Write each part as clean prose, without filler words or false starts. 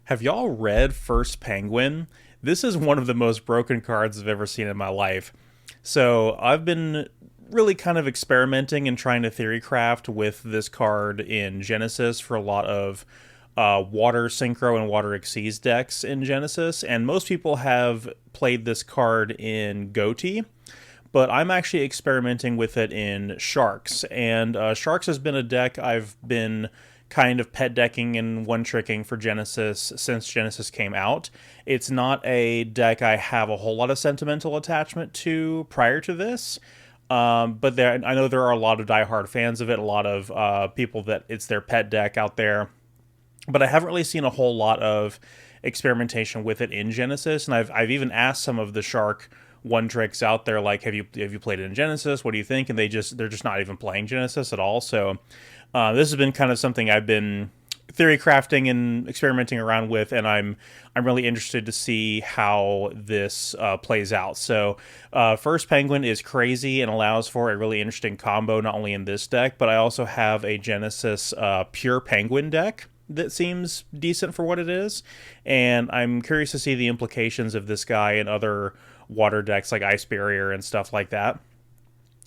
Have y'all read First Penguin? This is one of the most broken cards I've ever seen in my life. So I've been really kind of experimenting and trying to theory craft with this card in Genesis for a lot of water synchro and water exceeds decks in Genesis, and most people have played this card in Goatee, but I'm actually experimenting with it in Sharks. And Sharks has been a deck I've been kind of pet decking and one tricking for Genesis since Genesis came out. It's not a deck I have a whole lot of sentimental attachment to prior to this. But I know there are a lot of diehard fans of it, a lot of people that it's their pet deck out there. But I haven't really seen a whole lot of experimentation with it in Genesis, and I've even asked some of the Shark one tricks out there, like, have you played it in Genesis? What do you think? And they're just not even playing Genesis at all. So this has been kind of something I've been theory crafting and experimenting around with, and I'm really interested to see how this plays out. So First Penguin is crazy and allows for a really interesting combo, not only in this deck, but I also have a Genesis pure Penguin deck that seems decent for what it is, and I'm curious to see the implications of this guy and other water decks like Ice Barrier and stuff like that.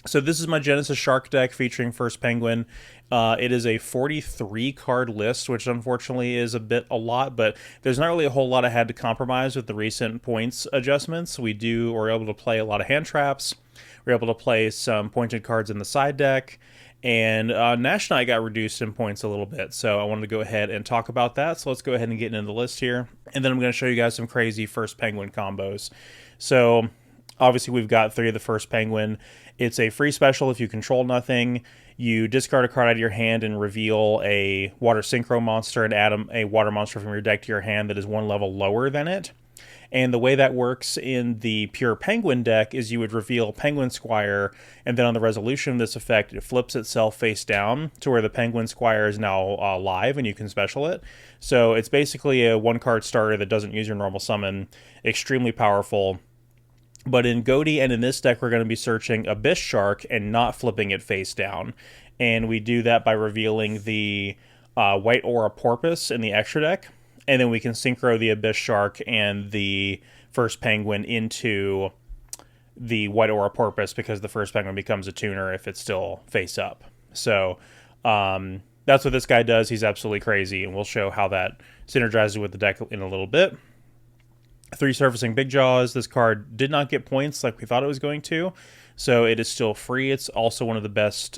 So this is my Genesis Shark deck featuring First Penguin. It is a 43 card list, which unfortunately is a lot, but there's not really a whole lot I had to compromise with the recent points adjustments. We're able to play a lot of hand traps. We're able to play some pointed cards in the side deck. And Nash Knight got reduced in points a little bit, so I wanted to go ahead and talk about that. So let's go ahead and get into the list here. And then I'm going to show you guys some crazy First Penguin combos. So obviously we've got 3 of the First Penguin. It's a free special if you control nothing. You discard a card out of your hand and reveal a Water Synchro monster and add a water monster from your deck to your hand that is 1 level lower than it. And the way that works in the pure Penguin deck is you would reveal Penguin Squire, and then on the resolution of this effect, it flips itself face down to where the Penguin Squire is now live, and you can special it. So it's basically a 1-card starter that doesn't use your normal summon. Extremely powerful. But in Goatee and in this deck, we're going to be searching Abyss Shark and not flipping it face down. And we do that by revealing the White Aura Porpoise in the extra deck. And then we can synchro the Abyss Shark and the First Penguin into the White Aura Porpoise, because the First Penguin becomes a tuner if it's still face up. So that's what this guy does. He's absolutely crazy, and we'll show how that synergizes with the deck in a little bit. 3 Surfacing Big Jaws. This card did not get points like we thought it was going to, so it is still free. It's also one of the best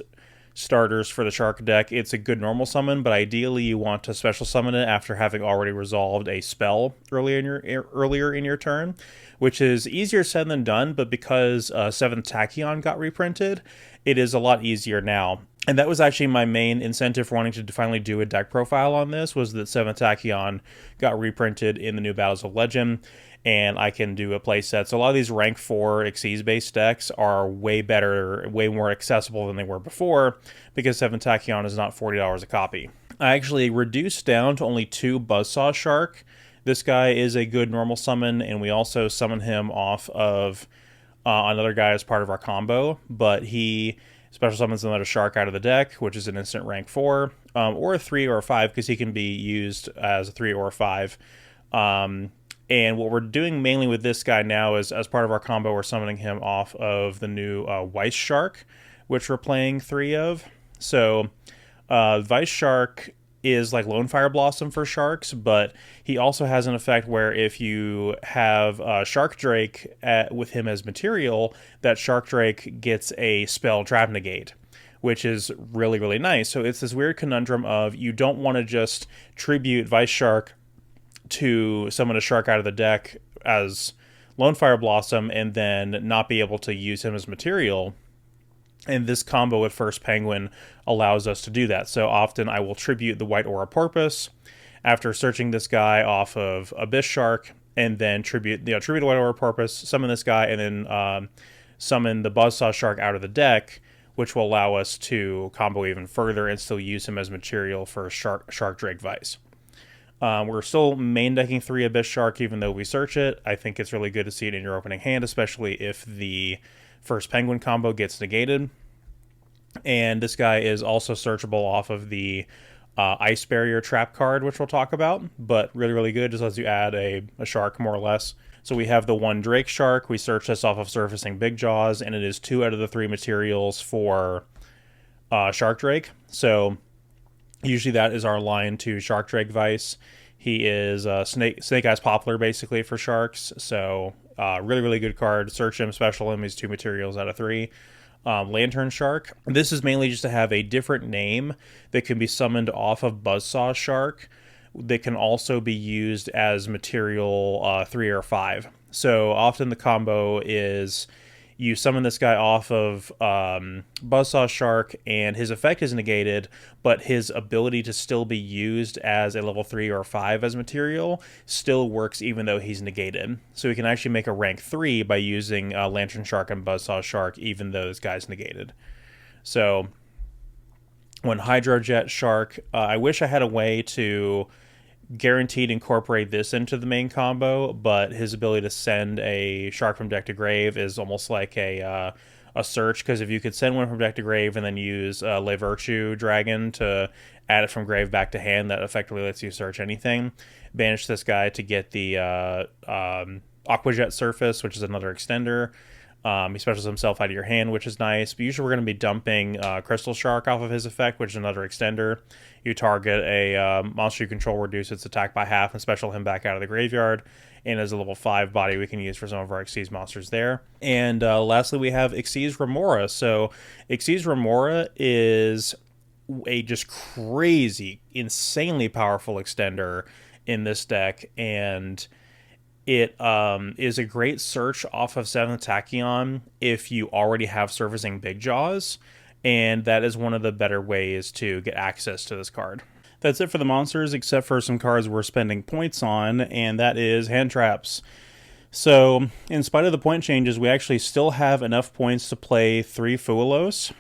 starters for the Shark deck. It's a good normal summon, but ideally you want to special summon it after having already resolved a spell earlier in your turn, which is easier said than done, but because 7th Tachyon got reprinted, it is a lot easier now. And that was actually my main incentive for wanting to finally do a deck profile on this, was that 7th Tachyon got reprinted in the new Battles of Legend, and I can do a playset. So a lot of these rank 4 Xyz-based decks are way better, way more accessible than they were before, because 7th Tachyon is not $40 a copy. I actually reduced down to only 2 Buzzsaw Shark. This guy is a good normal summon, and we also summon him off of another guy as part of our combo, but he special summons another Shark out of the deck, which is an instant rank 4, or a 3 or a 5, because he can be used as a 3 or a 5. And what we're doing mainly with this guy now is, as part of our combo, we're summoning him off of the new Weiss Shark, which we're playing 3 of. So Weiss Shark is like Lone Fire Blossom for Sharks, but he also has an effect where if you have Shark Drake with him as material, that Shark Drake gets a spell Trap Negate, which is really, really nice. So it's this weird conundrum of, you don't want to just tribute Weiss Shark to summon a Shark out of the deck as Lone Fire Blossom and then not be able to use him as material. And this combo with First Penguin allows us to do that. So often I will tribute the White Aura Porpoise after searching this guy off of Abyss Shark, and then tribute the White Aura Porpoise, summon this guy, and then summon the Buzzsaw Shark out of the deck, which will allow us to combo even further and still use him as material for Shark Drake Vice. We're still main decking 3 Abyss Shark even though we search it. I think it's really good to see it in your opening hand, especially if the First Penguin combo gets negated. And this guy is also searchable off of the Ice Barrier trap card, which we'll talk about, but really, really good. Just lets you add a shark, more or less. So we have the one Drake shark. We search this off of Surfacing Big Jaws, and it is 2 out of the 3 materials for Shark Drake. So usually that is our line to Shark Drake Vice. He is Snake Eyes Poplar, basically, for sharks. So really, really good card. Search him, special him. He's 2 materials out of 3. Lantern Shark. This is mainly just to have a different name that can be summoned off of Buzzsaw Shark that can also be used as material 3 or 5. So often the combo is you summon this guy off of Buzzsaw Shark, and his effect is negated, but his ability to still be used as a level 3 or 5 as material still works even though he's negated. So we can actually make a rank 3 by using Lantern Shark and Buzzsaw Shark even though this guy's negated. So when Hydrojet Shark, I wish I had a way to guaranteed incorporate this into the main combo, but his ability to send a shark from deck to grave is almost like a search, because if you could send one from deck to grave and then use Le Virtue Dragon to add it from grave back to hand, that effectively lets you search anything. Banish this guy to get the Aquajet Surface, which is another extender. He specials himself out of your hand, which is nice. But usually we're going to be dumping Crystal Shark off of his effect, which is another extender. You target a monster you control, reduce its attack by half, and special him back out of the graveyard. And as a level 5 body we can use for some of our Xyz monsters there. And lastly, we have Xyz Remora. So Xyz Remora is a just crazy, insanely powerful extender in this deck, and it is a great search off of 7th Tachyon if you already have Surfacing Big Jaws, and that is one of the better ways to get access to this card. That's it for the monsters, except for some cards we're spending points on, and that is hand traps. So, in spite of the point changes, we actually still have enough points to play 3 Fuelos,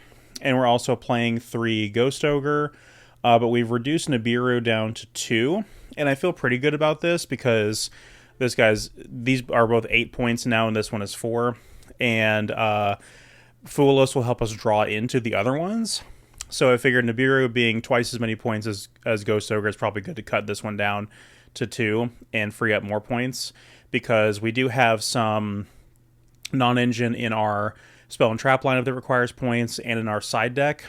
and we're also playing 3 Ghost Ogre, but we've reduced Nibiru down to 2, and I feel pretty good about this because these are both 8 points now, and this one is 4. And Fuelos will help us draw into the other ones. So I figured Nibiru being twice as many points as Ghost Ogre is probably good to cut this one down to 2 and free up more points, because we do have some non-engine in our spell and trap lineup that requires points and in our side deck.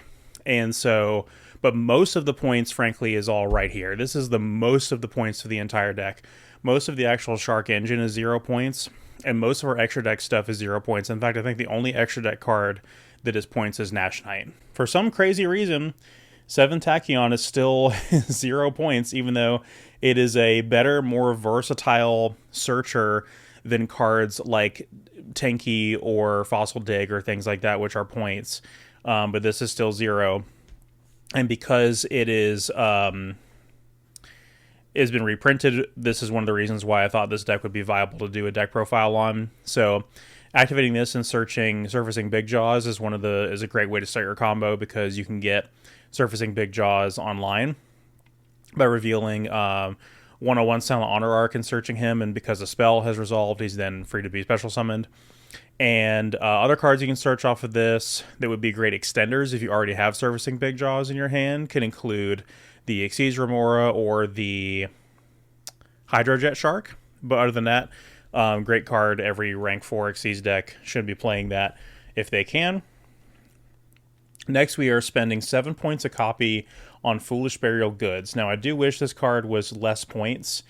And so, but most of the points, frankly, is all right here. This is the most of the points for the entire deck. Most of the actual Shark engine is 0 points, and most of our extra deck stuff is 0 points. In fact, I think the only extra deck card that is points is Nash Knight. For some crazy reason, 7 Tachyon is still 0 points, even though it is a better, more versatile searcher than cards like Tenki or Fossil Dig or things like that, which are points. But this is still 0. And because it is has been reprinted, this is one of the reasons why I thought this deck would be viable to do a deck profile on. So activating this and searching Surfacing Big Jaws is a great way to start your combo, because you can get Surfacing Big Jaws online by revealing 101 Silent Honor Arc and searching him, and because a spell has resolved, he's then free to be special summoned. And other cards you can search off of this that would be great extenders if you already have Surfacing Big Jaws in your hand can include the Xyz Remora or the Hydrojet Shark. But other than that, great card. Every rank 4 Xyz deck should be playing that if they can. Next, we are spending 7 points a copy on Foolish Burial Goods. Now, I do wish this card was less points,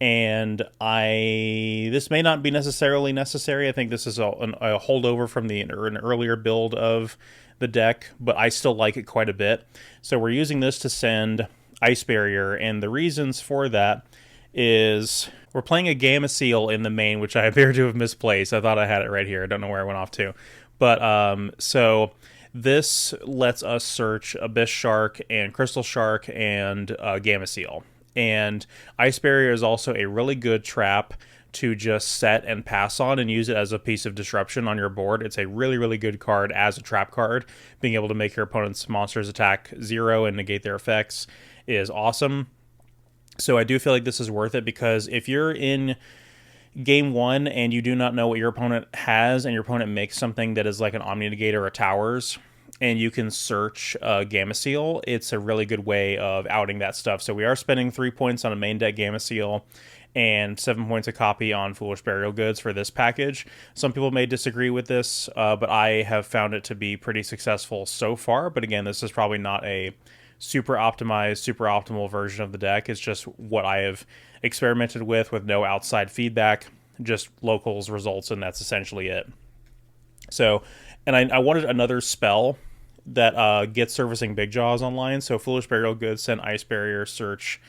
and this may not be necessarily necessary. I think this is a holdover from an earlier build of the deck, but I still like it quite a bit. So we're using this to send Ice Barrier, and the reasons for that is we're playing a Gamma Seal in the main, which I appear to have misplaced. I thought I had it right here. I don't know where I went off to. But so this lets us search Abyss Shark and Crystal Shark and Gamma Seal. And Ice Barrier is also a really good trap to just set and pass on and use it as a piece of disruption on your board. It's a really, really good card as a trap card. Being able to make your opponent's monsters attack 0 and negate their effects is awesome. So I do feel like this is worth it, because if you're in game 1 and you do not know what your opponent has, and your opponent makes something that is like an Omni Negator or Towers, and you can search Gamma Seal, it's a really good way of outing that stuff. So we are spending 3 points on a main deck Gamma Seal and 7 points a copy on Foolish Burial Goods for this package. Some people may disagree with this, but I have found it to be pretty successful so far. But again, this is probably not a super optimized, super optimal version of the deck. It's just what I have experimented with no outside feedback, just locals results, and that's essentially it. So, and I wanted another spell that gets Servicing Big Jaws online. So Foolish Burial Goods sent Ice Barrier, Search,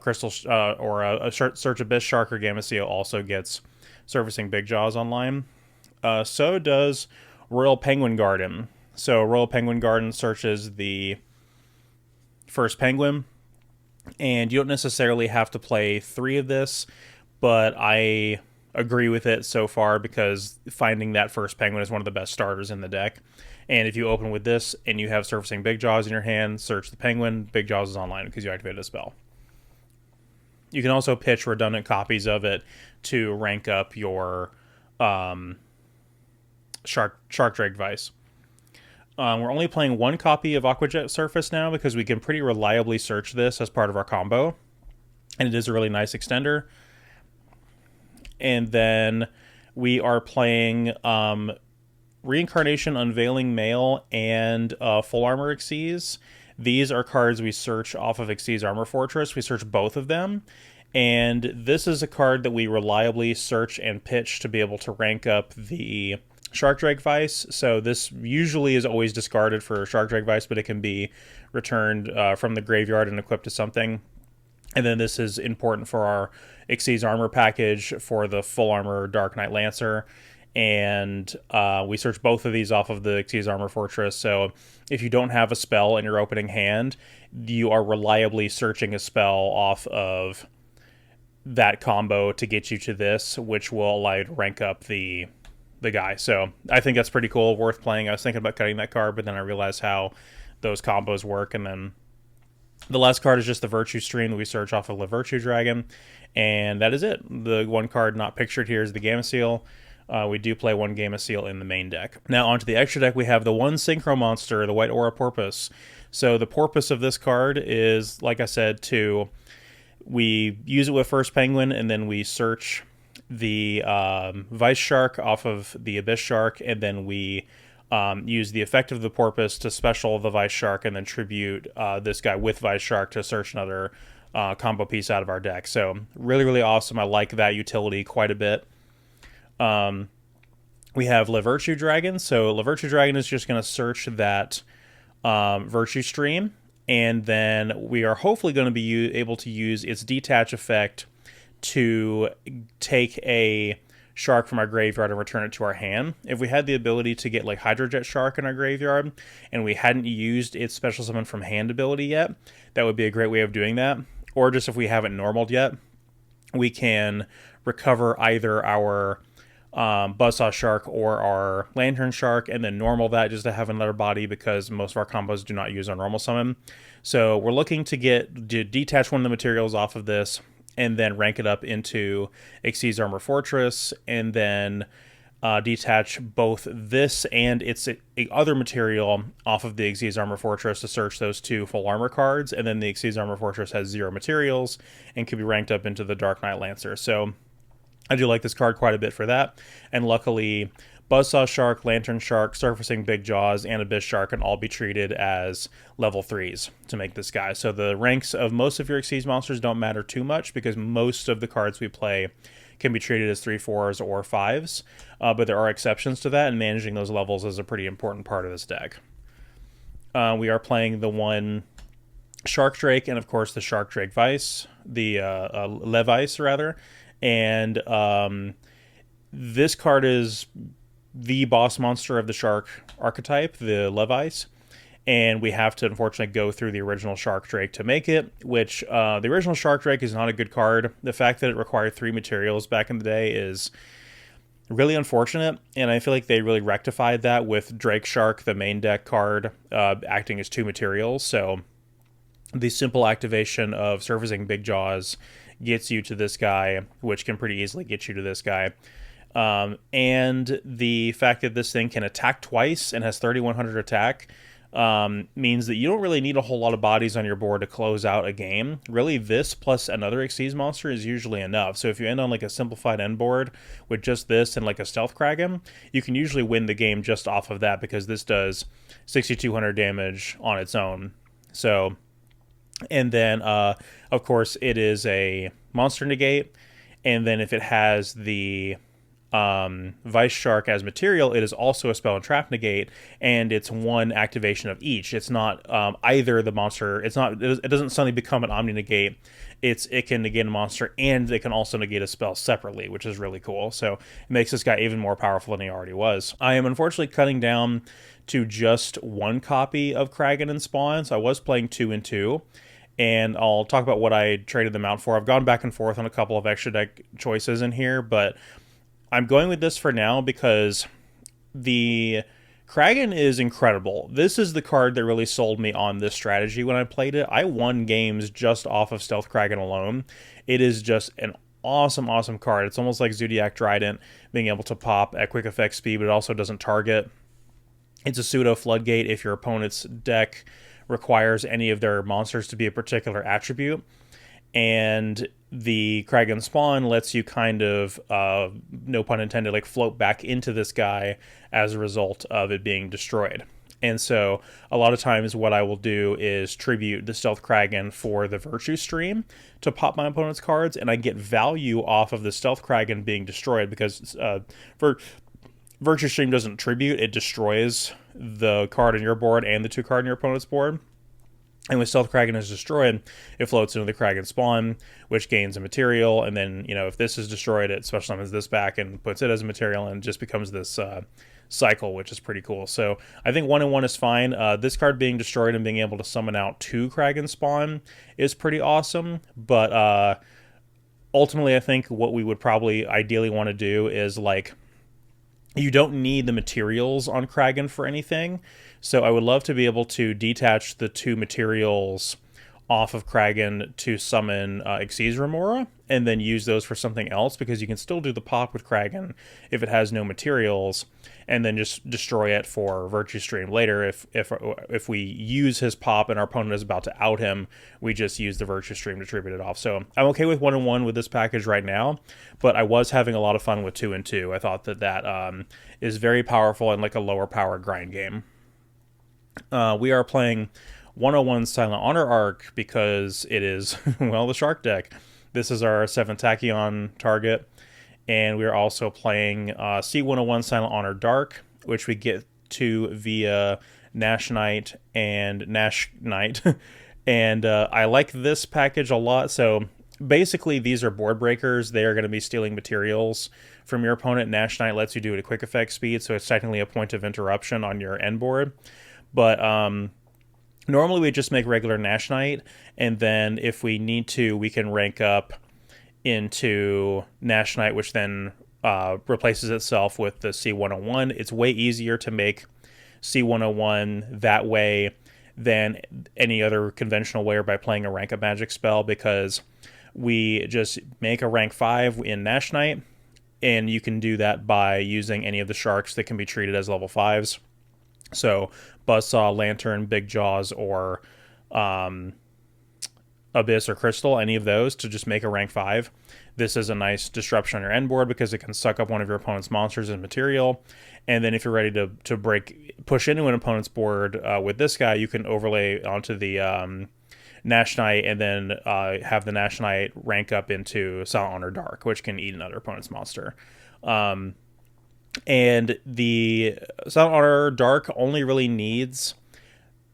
Crystal, or a Search Abyss Shark or Gamma Seal also gets Servicing Big Jaws online. So does Royal Penguin Garden. So Royal Penguin Garden searches the first penguin, and you don't necessarily have to play 3 of this, but I agree with it so far because finding that first penguin is one of the best starters in the deck. And if you open with this and you have Surfacing Big Jaws in your hand, search the penguin, Big Jaws is online because you activated a spell. You can also pitch redundant copies of it to rank up your Shark Drake Vice. We're only playing 1 copy of Aquajet Surface now because we can pretty reliably search this as part of our combo. And it is a really nice extender. And then we are playing Reincarnation, Unveiling Mail, and Full Armor Xyz. These are cards we search off of Xyz Armor Fortress. We search both of them. And this is a card that we reliably search and pitch to be able to rank up the Shark Drake Vice. So this usually is always discarded for Shark Drake Vice, but it can be returned from the graveyard and equipped to something. And then this is important for our Xyz Armor package for the Full Armor Dark Knight Lancer. And we search both of these off of the Xyz Armor Fortress. So if you don't have a spell in your opening hand, you are reliably searching a spell off of that combo to get you to this, which will allow you to rank up the guy. So I think that's pretty cool, worth playing. I was thinking about cutting that card, but then I realized how those combos work. And then the last card is just the Virtue Stream that we search off of the Virtue Dragon. And that is it. The one card not pictured here is the Gamma Seal. We do play 1 Gamma Seal in the main deck. Now onto the extra deck, we have the 1 Synchro Monster, the White Aura Porpoise. So the porpoise of this card is, like I said, we use it with first penguin, and then we search the Vice Shark off of the Abyss Shark, and then we use the effect of the porpoise to special the Vice Shark, and then tribute this guy with Vice Shark to search another combo piece out of our deck. So really, really awesome. I like that utility quite a bit. We have Le Virtue Dragon. So Le Virtue Dragon is just going to search that Virtue Stream, and then we are hopefully going to be able to use its Detach effect to take a shark from our graveyard and return it to our hand. If we had the ability to get like Hydrojet Shark in our graveyard and we hadn't used its Special Summon from Hand ability yet, that would be a great way of doing that. Or just if we haven't normaled yet, we can recover either our Buzzsaw Shark or our Lantern Shark and then normal that just to have another body, because most of our combos do not use our normal summon. So we're looking to detach one of the materials off of this and then rank it up into Xyz Armor Fortress, and then detach both this and its other material off of the Xyz Armor Fortress to search those 2 full armor cards, and then the Xyz Armor Fortress has 0 materials and can be ranked up into the Dark Knight Lancer. So I do like this card quite a bit for that, and luckily Buzzsaw Shark, Lantern Shark, Surfacing Big Jaws, and Abyss Shark can all be treated as level 3s to make this guy. So the ranks of most of your Xyz monsters don't matter too much because most of the cards we play can be treated as 3, 4s, or 5s. But there are exceptions to that, and managing those levels is a pretty important part of this deck. We are playing the 1 Shark Drake and, of course, the Shark Drake Vice, the Levice, rather. And this card is the boss monster of the shark archetype, the Levice, and we have to unfortunately go through the original Shark Drake to make it, which the original Shark Drake is not a good card. The fact that it required 3 materials back in the day is really unfortunate, and I feel like they really rectified that with Drake Shark, the main deck card, acting as 2 materials. So the simple activation of Surfacing Big Jaws gets you to this guy, which can pretty easily get you to this guy. And the fact that this thing can attack twice and has 3100 attack means that you don't really need a whole lot of bodies on your board to close out a game. Really, this plus another Xyz monster is usually enough. So if you end on like a simplified end board with just this and like a Stealth Kraken, you can usually win the game just off of that, because this does 6200 damage on its own. So, and then of course it is a monster negate, and then if it has the Vice Shark as material, it is also a spell and trap negate, and it's one activation of each. It's not either the monster. It's not. It doesn't suddenly become an Omni negate. It can negate a monster, and it can also negate a spell separately, which is really cool. So it makes this guy even more powerful than he already was. I am unfortunately cutting down to just one copy of Kraken and Spawn. So I was playing 2 and 2. And I'll talk about what I traded them out for. I've gone back and forth on a couple of extra deck choices in here, but I'm going with this for now because the Kraken is incredible. This is the card that really sold me on this strategy when I played it. I won games just off of Stealth Kraken alone. It is just an awesome, awesome card. It's almost like Zodiac Trident, being able to pop at quick effect speed, but it also doesn't target. It's a pseudo floodgate if your opponent's deck requires any of their monsters to be a particular attribute. And the Kraken Spawn lets you kind of, no pun intended, like float back into this guy as a result of it being destroyed. And so a lot of times what I will do is tribute the Stealth Kraken for the Virtue Stream to pop my opponent's cards, and I get value off of the Stealth Kraken being destroyed, because Virtue Stream doesn't tribute, it destroys the card on your board and the 2 card on your opponent's board. And when Stealth Kraken is destroyed, it floats into the Kraken Spawn, which gains a material. And then, if this is destroyed, it special summons this back and puts it as a material, and just becomes this cycle, which is pretty cool. So I think 1 and 1 is fine. This card being destroyed and being able to summon out 2 Kraken Spawn is pretty awesome. But ultimately, I think what we would probably ideally want to do is, like, you don't need the materials on Kraken for anything. So I would love to be able to detach the 2 materials off of Kraken to summon Xyz Remora, and then use those for something else, because you can still do the pop with Kraken if it has no materials, and then just destroy it for Virtue Stream later. If we use his pop and our opponent is about to out him, we just use the Virtue Stream to tribute it off. So I'm okay with 1 and 1 with this package right now, but I was having a lot of fun with 2 and 2. I thought that is very powerful and like a lower power grind game. We are playing 101 Silent Honor Arc because it is, well, the Shark deck. This is our 7th Tachyon target. And we are also playing C101 Silent Honor Dark, which we get to via Nash Knight and Nash Knight. And I like this package a lot. So basically, these are board breakers. They are going to be stealing materials from your opponent. Nash Knight lets you do it at quick effect speed, so it's technically a point of interruption on your end board. But normally we just make regular Nash Knight, and then if we need to, we can rank up into Nash Knight, which then replaces itself with the C101. It's way easier to make C101 that way than any other conventional way, or by playing a rank up magic spell, because we just make a rank 5 in Nash Knight, and you can do that by using any of the sharks that can be treated as level 5s. So Buzzsaw, Lantern, Big Jaws, or Abyss or Crystal, any of those, to just make a rank 5. This is a nice disruption on your end board because it can suck up one of your opponent's monsters and material. And then if you're ready to push into an opponent's board with this guy, you can overlay onto the Nash Knight, and then have the Nash Knight rank up into Silent Honor Dark, which can eat another opponent's monster. And the Silent Honor Dark only really needs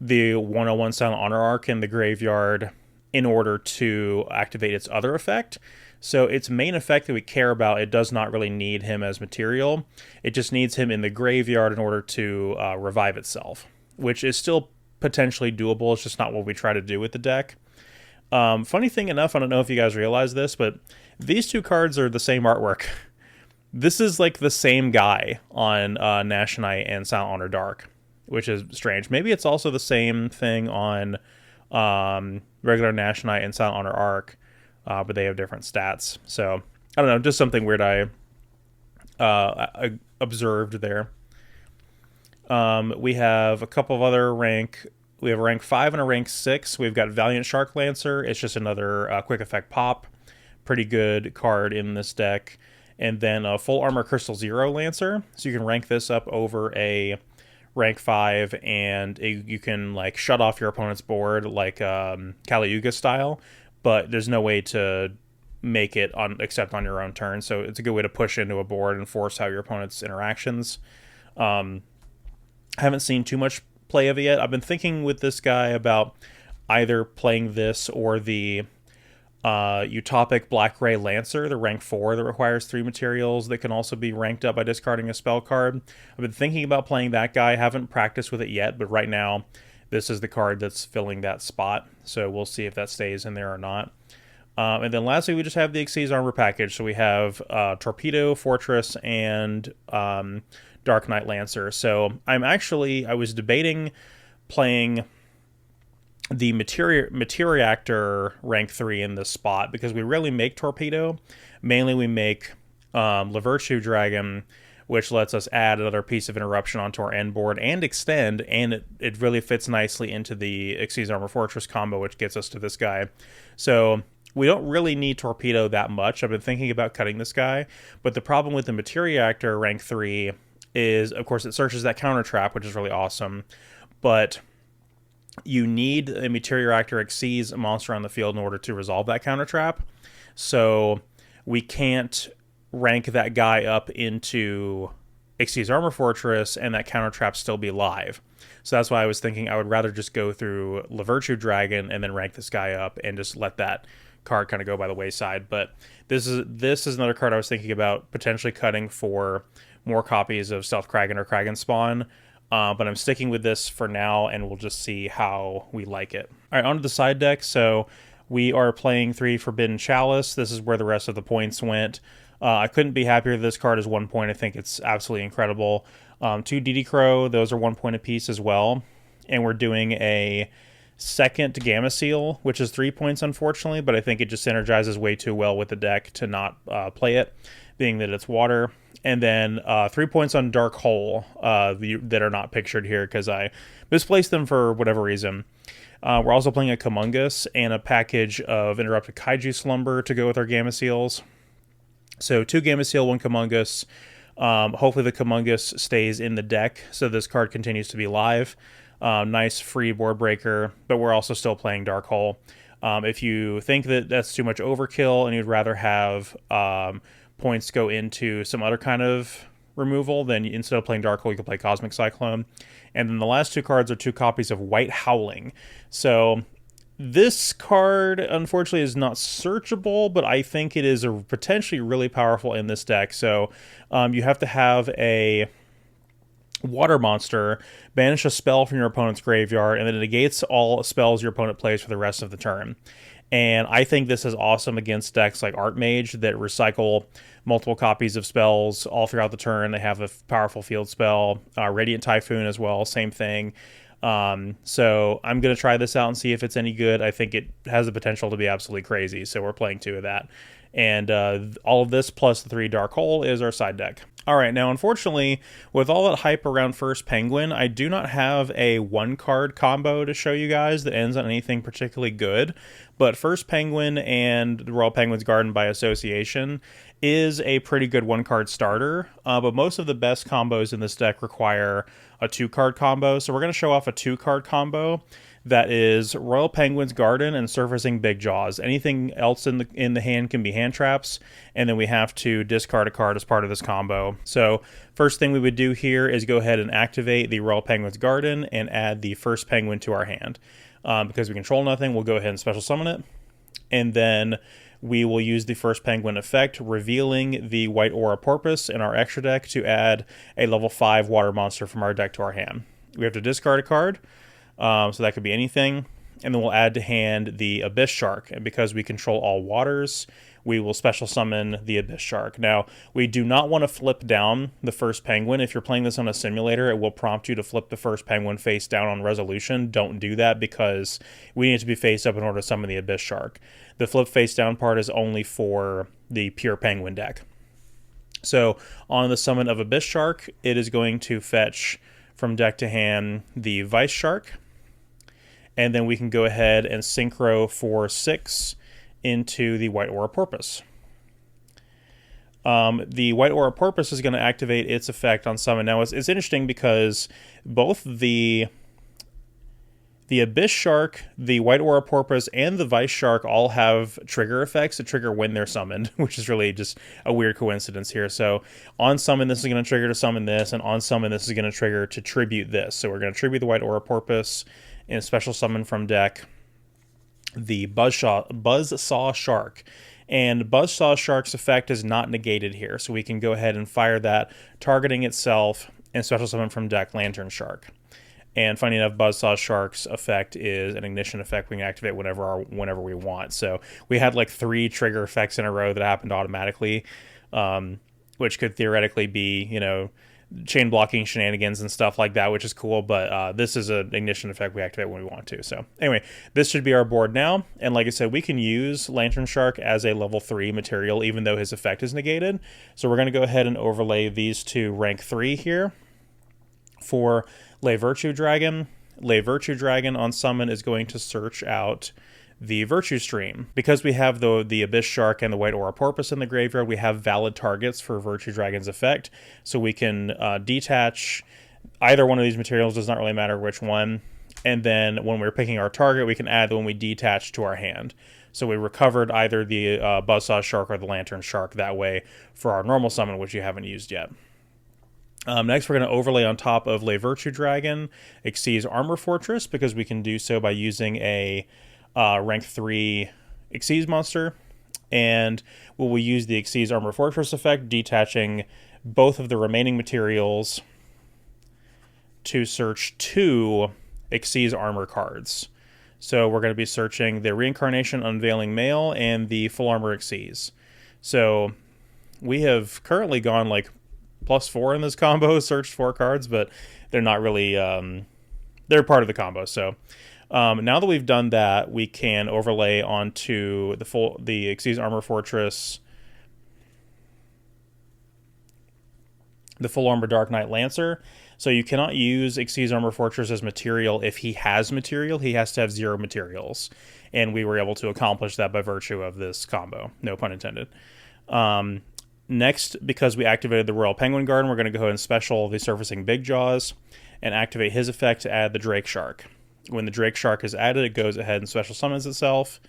the 101 Silent Honor Arc in the graveyard in order to activate its other effect. So its main effect that we care about, it does not really need him as material. It just needs him in the graveyard in order to revive itself, which is still potentially doable. It's just not what we try to do with the deck. Funny thing enough, I don't know if you guys realize this, but these 2 cards are the same artwork. This is like the same guy on Nash Knight and Silent Honor Dark, which is strange. Maybe it's also the same thing on regular Nash Knight and Silent Honor Arc, but they have different stats. So, I don't know, just something weird I observed there. We have a couple of other rank. We have a rank 5 and a rank 6. We've got Valiant Shark Lancer. It's just another quick effect pop. Pretty good card in this deck. And then a Full Armor Crystal Zero Lancer. So you can rank this up over a rank 5, and you can like shut off your opponent's board like Kali Yuga style, but there's no way to make it on except on your own turn. So it's a good way to push into a board and force out your opponent's interactions. I haven't seen too much play of it yet. I've been thinking with this guy about either playing this or the Utopic Black Gray Lancer, the rank 4 that requires 3 materials that can also be ranked up by discarding a spell card. I've been thinking about playing that guy. I haven't practiced with it yet, but right now this is the card that's filling that spot. So we'll see if that stays in there or not. And then lastly, we just have the Xyz Armor package. So we have Torpedo, Fortress, and Dark Knight Lancer. So I was debating playing the Materiactor rank 3 in this spot because we rarely make Torpedo. Mainly we make Lavirtue Dragon, which lets us add another piece of interruption onto our end board and extend, and it really fits nicely into the Xyz Armor Fortress combo, which gets us to this guy. So we don't really need Torpedo that much. I've been thinking about cutting this guy, but the problem with the Materiactor rank 3 is, of course, it searches that counter trap, which is really awesome, but you need a Materiactor Xyz monster on the field in order to resolve that counter trap. So we can't rank that guy up into Xyz Armor Fortress and that counter trap still be live. So that's why I was thinking I would rather just go through Lavirtue Dragon and then rank this guy up and just let that card kind of go by the wayside. But this is another card I was thinking about potentially cutting for more copies of Stealth Kraken or Kraken Spawn. But I'm sticking with this for now, and we'll just see how we like it. All right, onto the side deck. So we are playing 3 Forbidden Chalice. This is where the rest of the points went. I couldn't be happier. This card is 1 point. I think it's absolutely incredible. 2 DD Crow. Those are 1 point apiece as well. And we're doing a second Gamma Seal, which is 3 points, unfortunately. But I think it just synergizes way too well with the deck to not play it, being that it's water. And then 3 points on Dark Hole that are not pictured here because I misplaced them for whatever reason. We're also playing a Kumungus and a package of Interrupted Kaiju Slumber to go with our Gamma Seals. So 2 Gamma Seal, 1 Kumungus. Hopefully the Kumungus stays in the deck so this card continues to be live. Nice free board breaker, but we're also still playing Dark Hole. If you think that that's too much overkill and you'd rather have points go into some other kind of removal, then instead of playing Dark Hole, you can play Cosmic Cyclone. And then the last 2 cards are 2 copies of White Howling. So this card, unfortunately, is not searchable, but I think it is potentially really powerful in this deck. So you have to have a water monster banish a spell from your opponent's graveyard, and then it negates all spells your opponent plays for the rest of the turn. And I think this is awesome against decks like Archmage that recycle multiple copies of spells all throughout the turn. They have a powerful field spell. Radiant Typhoon as well, same thing. So I'm going to try this out and see if it's any good. I think it has the potential to be absolutely crazy, so we're playing 2 of that. And all of this plus the 3 Dark Hole is our side deck. All right, now unfortunately, with all that hype around First Penguin, I do not have a 1-card combo to show you guys that ends on anything particularly good. But First Penguin and the Royal Penguins Garden by association is a pretty good 1-card starter. But most of the best combos in this deck require a 2-card combo. So we're going to show off a 2-card combo that is Royal Penguin's Garden and Surfacing Big Jaws. Anything else in the hand can be hand traps, and then we have to discard a card as part of this combo. So first thing we would do here is go ahead and activate the Royal Penguin's Garden and add the first penguin to our hand. Because we control nothing, we'll go ahead and special summon it, and then we will use the first penguin effect, revealing the White Aura Porpoise in our extra deck to add a level 5 water monster from our deck to our hand. We have to discard a card. So that could be anything. And then we'll add to hand the Abyss Shark. And because we control all waters, we will special summon the Abyss Shark. Now, we do not want to flip down the first penguin. If you're playing this on a simulator, it will prompt you to flip the first penguin face down on resolution. Don't do that because we need it to be face up in order to summon the Abyss Shark. The flip face down part is only for the pure penguin deck. So on the summon of Abyss Shark, it is going to fetch from deck to hand the Vice Shark, and then we can go ahead and synchro for 6 into the White Aura Porpoise. The White Aura Porpoise is going to activate its effect on summon. Now, it's interesting because both the Abyss Shark, the White Aura Porpoise, and the Vice Shark all have trigger effects that trigger when they're summoned, which is really just a weird coincidence here. So on summon, this is going to trigger to summon this, and on summon, this is going to trigger to tribute this. So we're going to tribute the White Aura Porpoise and special summon from deck the Buzzsaw Shark. And Buzzsaw Shark's effect is not negated here, so we can go ahead and fire that, targeting itself, and special summon from deck Lantern Shark. And funny enough, Buzzsaw Shark's effect is an ignition effect we can activate whenever we want. So we had like 3 trigger effects in a row that happened automatically, which could theoretically be, chain blocking shenanigans and stuff like that, which is cool. But this is an ignition effect we activate when we want to. So anyway, this should be our board now. And like I said, we can use Lantern Shark as a level 3 material, even though his effect is negated. So we're going to go ahead and overlay these to rank 3 here. For Lay Virtue Dragon. Lay Virtue Dragon on summon is going to search out the Virtue Stream. Because we have the Abyss Shark and the White Aura Porpoise in the graveyard, we have valid targets for Virtue Dragon's effect. So we can detach either one of these materials, does not really matter which one. And then when we're picking our target, we can add the one we detach to our hand. So we recovered either the Buzzsaw Shark or the Lantern Shark that way for our normal summon, which you haven't used yet. Next, we're going to overlay on top of Lay Virtue Dragon Xyz Armor Fortress, because we can do so by using a rank 3 Xyz monster. And we'll use the Xyz Armor Fortress effect, detaching both of the remaining materials to search 2 Xyz Armor cards. So we're going to be searching the Reincarnation Unveiling Male and the Full Armor Xyz. So we have currently gone like +4 in this combo, searched 4 cards, but they're not really, they're part of the combo. So now that we've done that, we can overlay onto the Xyz Armor Fortress, the Full Armor Dark Knight Lancer. So you cannot use Xyz Armor Fortress as material if he has material. He has to have 0 materials. And we were able to accomplish that by virtue of this combo. No pun intended. Next, because we activated the Royal Penguin Garden, we're going to go ahead and special the Surfacing Big Jaws and activate his effect to add the Drake Shark. When the Drake Shark is added, it goes ahead and special summons itself.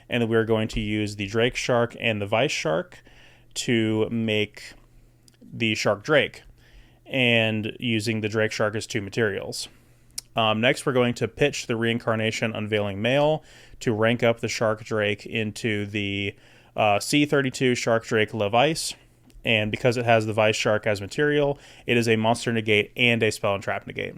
And then we're going to use the Drake Shark and the Vice Shark to make the Shark Drake, and using the Drake Shark as 2 materials. Next, we're going to pitch the Reincarnation Unveiling Male to rank up the Shark Drake into the C32 Shark Drake Levice. And because it has the Vice Shark as material, it is a monster negate and a spell and trap negate.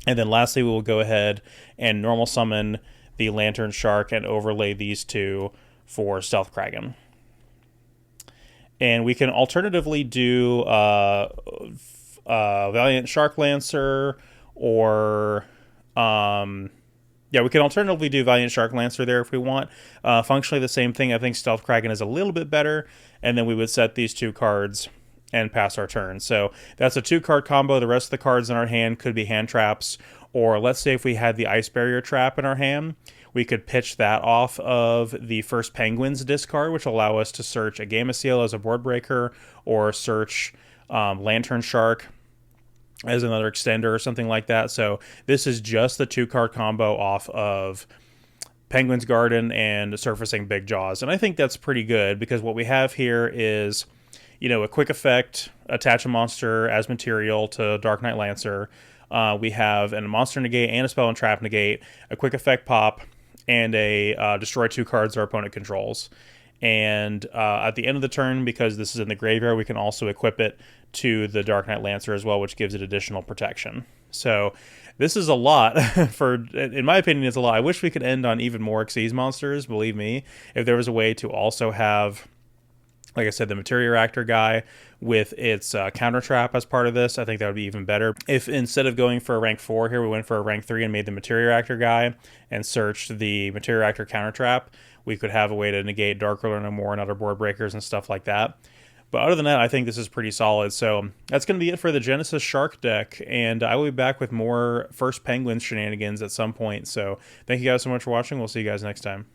And then lastly, we will go ahead and normal summon the Lantern Shark and overlay these 2 for Stealth Kraken. And we can alternatively do Valiant Shark Lancer, or we can alternatively do Valiant Shark Lancer there if we want. Functionally the same thing. I think Stealth Kraken is a little bit better. And then we would set these 2 cards and pass our turn. So that's a 2-card combo. The rest of the cards in our hand could be hand traps. Or let's say if we had the Ice Barrier trap in our hand, we could pitch that off of the first Penguin's discard, which will allow us to search a Gamma Seal as a board breaker, or search Lantern Shark as another extender or something like that. So this is just the 2-card combo off of Penguin's Garden and Surfacing Big Jaws. And I think that's pretty good, because what we have here is, a quick effect, attach a monster as material to Dark Knight Lancer. We have a monster negate and a spell and trap negate, a quick effect pop, and a destroy 2 cards our opponent controls. And at the end of the turn, because this is in the graveyard, we can also equip it to the Dark Knight Lancer as well, which gives it additional protection. So this is a lot. In my opinion, it's a lot. I wish we could end on even more Xyz monsters, believe me. If there was a way to also have, like I said, the Materia Reactor guy with its counter trap as part of this, I think that would be even better. If instead of going for a rank 4 here, we went for a rank 3 and made the Materia Reactor guy and searched the Materia Reactor counter trap, we could have a way to negate Dark Ruler no more and other board breakers and stuff like that. But other than that, I think this is pretty solid. So that's going to be it for the Genesis Shark deck, and I will be back with more First Penguins shenanigans at some point. So thank you guys so much for watching. We'll see you guys next time.